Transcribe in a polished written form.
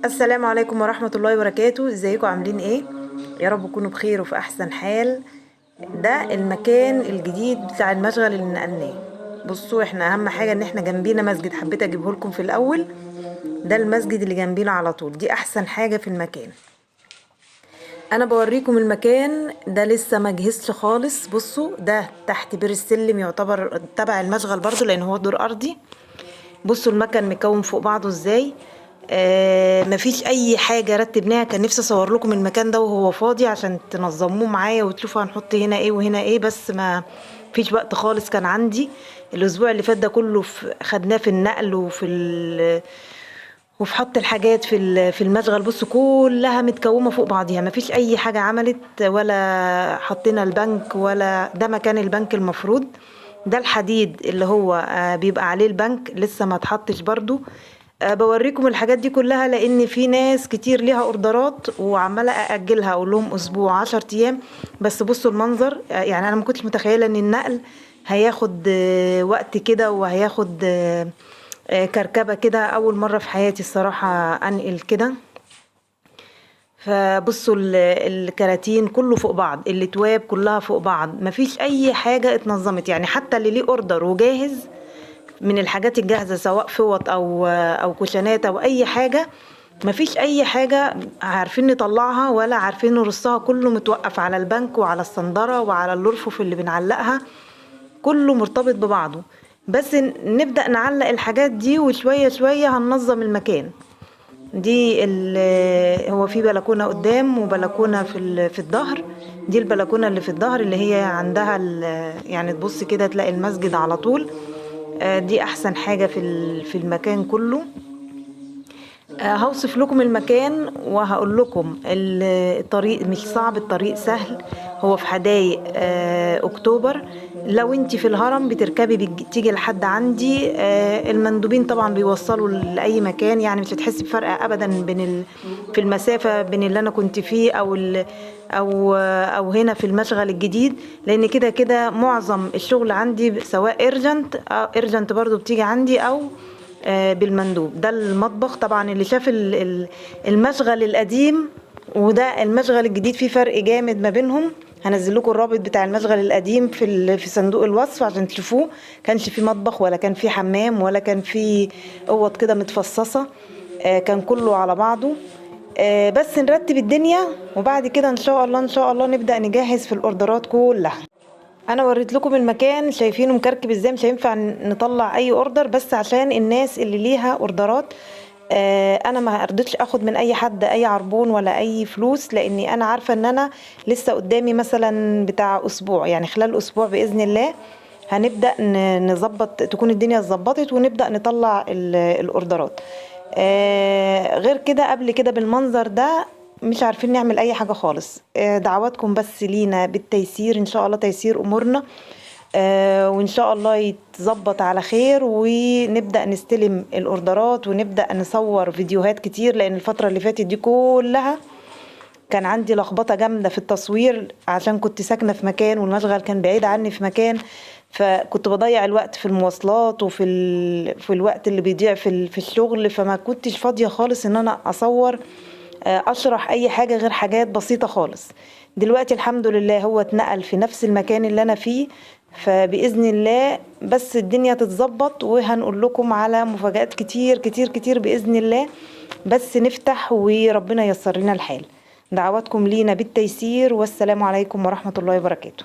السلام عليكم ورحمة الله وبركاته. ازيكم عاملين ايه؟ يا رب تكونوا بخير وفي احسن حال. ده المكان الجديد بتاع المشغل اللي نقلناه. بصوا، احنا اهم حاجة ان احنا جنبينا مسجد، حبيت اجيبه لكم في الاول. ده المسجد اللي جنبينا على طول، دي احسن حاجة في المكان. انا بوريكم المكان ده لسه ما جهزش خالص. بصوا، ده تحت بير السلم، يعتبر تبع المشغل برضو لان هو دور ارضي. بصوا المكان مكون فوق بعضه ازاي. مفيش اي حاجه رتبناها. كان نفسي اصور لكم المكان ده وهو فاضي عشان تنظموه معايا وتشوفوا هنحط هنا ايه وهنا ايه، بس ما فيش وقت خالص. كان عندي الاسبوع اللي فات ده كله خدناه في النقل وفي حط الحاجات في المشغل. بصوا كلها متكومه فوق بعضيها، مفيش اي حاجه عملت ولا حطينا البنك، ولا ده مكان البنك المفروض. ده الحديد اللي هو بيبقى عليه البنك لسه ما اتحطش برضو. بوريكم الحاجات دي كلها لان في ناس كتير ليها اوردرات وعماله ااجلها، اقول لهم اسبوع 10 ايام. بس بصوا المنظر، يعني انا ما كنتش متخيله ان النقل هياخد وقت كده، وهياخد كركبه كده. اول مره في حياتي الصراحه انقل كده. فبصوا الكراتين كله فوق بعض، الاتواب كلها فوق بعض، مفيش اي حاجه اتنظمت. يعني حتى اللي ليه اوردر وجاهز من الحاجات الجاهزة، سواء فوط أو كوشنات أو أي حاجة، مفيش أي حاجة عارفين نطلعها ولا عارفين نرصها. كله متوقف على البنك وعلى الصندرة وعلى الرفوف اللي بنعلقها، كله مرتبط ببعضه. بس نبدأ نعلق الحاجات دي وشوية شوية هننظم المكان. دي هو في بلكونة قدام وبلكونة في الظهر. دي البلكونة اللي في الظهر اللي هي عندها يعني تبص كده تلاقي المسجد على طول. دي احسن حاجة في المكان كله. هوصف لكم المكان وهقول لكم الطريق مش صعب، الطريق سهل. هو في حدايق اكتوبر. لو انت في الهرم بتركبي تيجي لحد عندي. المندوبين طبعا بيوصلوا لاي مكان، يعني مش هتحسي بفرق ابدا في المسافة بين اللي انا كنت فيه او هنا في المشغل الجديد. لان كده كده معظم الشغل عندي سواء ايرجنت برضو بتيجي عندي او بالمندوب. ده المطبخ طبعا. اللي شاف المشغل القديم وده المشغل الجديد في فرق جامد ما بينهم. هنزل لكم الرابط بتاع المشغل القديم في صندوق الوصف عشان تشوفوه. كانش في مطبخ ولا كان في حمام ولا كان في اوض كده متفصصة. كان كله على بعضه. بس نرتب الدنيا وبعد كده ان شاء الله ان شاء الله نبدأ نجهز في الاوردرات كلها. انا وريت لكم المكان، شايفينه مكركب ازاي. مش هينفع نطلع اي اوردر بس عشان الناس اللي ليها اوردرات. انا ما رضيتش اخد من اي حد اي عربون ولا اي فلوس، لاني انا عارفه ان انا لسه قدامي مثلا بتاع اسبوع، يعني خلال اسبوع باذن الله هنبدا نظبط، تكون الدنيا اتظبطت ونبدا نطلع الاوردرات. غير كده قبل كده بالمنظر ده مش عارفين نعمل اي حاجة خالص. دعواتكم بس لينا بالتيسير ان شاء الله، تيسير امورنا. وان شاء الله يتظبط على خير ونبدأ نستلم الاوردرات ونبدأ نصور فيديوهات كتير، لان الفترة اللي فاتت دي كلها كان عندي لخبطة جامدة في التصوير عشان كنت ساكنة في مكان والمشغل كان بعيد عني في مكان. فكنت بضيع الوقت في المواصلات في الوقت اللي بيضيع في الشغل، فما كنتش فاضية خالص ان انا اصور اشرح اي حاجة غير حاجات بسيطة خالص. دلوقتي الحمد لله هو اتنقل في نفس المكان اللي انا فيه، فبإذن الله بس الدنيا تتظبط وهنقول لكم على مفاجآت كتير كتير كتير بإذن الله. بس نفتح وربنا ييسر لنا الحال. دعواتكم لينا بالتيسير، والسلام عليكم ورحمة الله وبركاته.